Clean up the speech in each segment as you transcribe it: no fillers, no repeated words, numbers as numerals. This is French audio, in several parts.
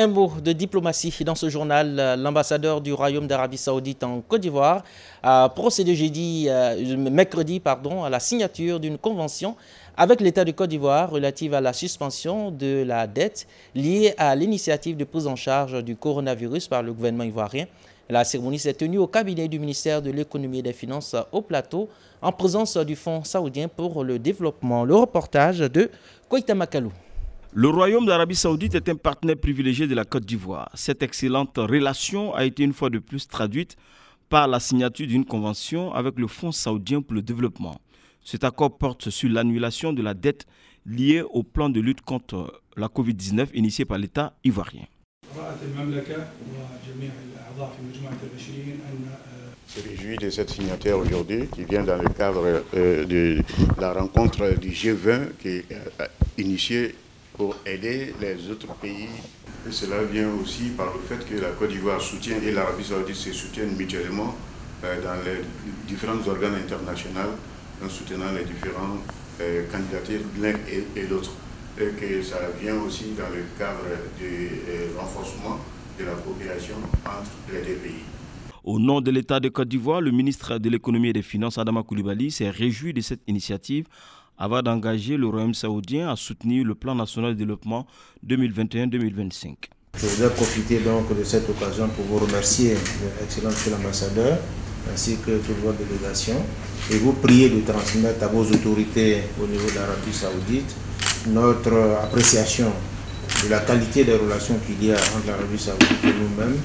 Un mot de diplomatie dans ce journal. L'ambassadeur du Royaume d'Arabie Saoudite en Côte d'Ivoire a procédé mercredi à la signature d'une convention avec l'État de Côte d'Ivoire relative à la suspension de la dette liée à l'initiative de prise en charge du coronavirus par le gouvernement ivoirien. La cérémonie s'est tenue au cabinet du ministère de l'Économie et des Finances au Plateau en présence du Fonds saoudien pour le développement. Le reportage de Koïta Makalou. Le Royaume d'Arabie Saoudite est un partenaire privilégié de la Côte d'Ivoire. Cette excellente relation a été une fois de plus traduite par la signature d'une convention avec le Fonds saoudien pour le développement. Cet accord porte sur l'annulation de la dette liée au plan de lutte contre la Covid-19 initié par l'État ivoirien. Je me réjouis de cette signature aujourd'hui qui vient dans le cadre de la rencontre du G20 qui est initiée pour aider les autres pays. Et cela vient aussi par le fait que la Côte d'Ivoire soutient et l'Arabie Saoudite se soutiennent mutuellement dans les différents organes internationaux en soutenant les différentes candidatures l'un et l'autre. Et que ça vient aussi dans le cadre du renforcement de la coopération entre les deux pays. Au nom de l'État de Côte d'Ivoire, le ministre de l'Économie et des Finances, Adama Coulibaly, s'est réjoui de cette initiative avant d'engager le Royaume saoudien à soutenir le plan national de développement 2021-2025. Je voudrais profiter donc de cette occasion pour vous remercier, excellent monsieur l'ambassadeur, ainsi que toute votre délégation, et vous prier de transmettre à vos autorités au niveau de l'Arabie Saoudite notre appréciation de la qualité des relations qu'il y a entre l'Arabie Saoudite et nous-mêmes,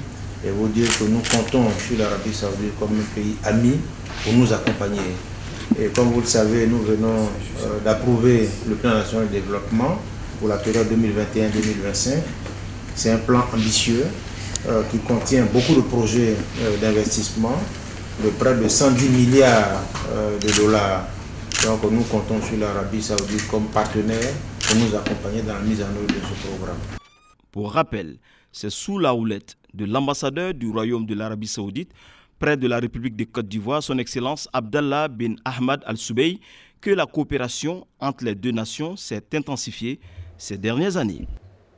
et vous dire que nous comptons sur l'Arabie Saoudite comme un pays ami pour nous accompagner. Et comme vous le savez, nous venons d'approuver le plan national de développement pour la période 2021-2025. C'est un plan ambitieux qui contient beaucoup de projets d'investissement de près de 110 milliards de dollars. Donc nous comptons sur l'Arabie Saoudite comme partenaire pour nous accompagner dans la mise en œuvre de ce programme. Pour rappel, c'est sous la houlette de l'ambassadeur du Royaume de l'Arabie Saoudite près de la République de Côte d'Ivoire, son Excellence Abdallah bin Ahmad Al-Soubeï, que la coopération entre les deux nations s'est intensifiée ces dernières années.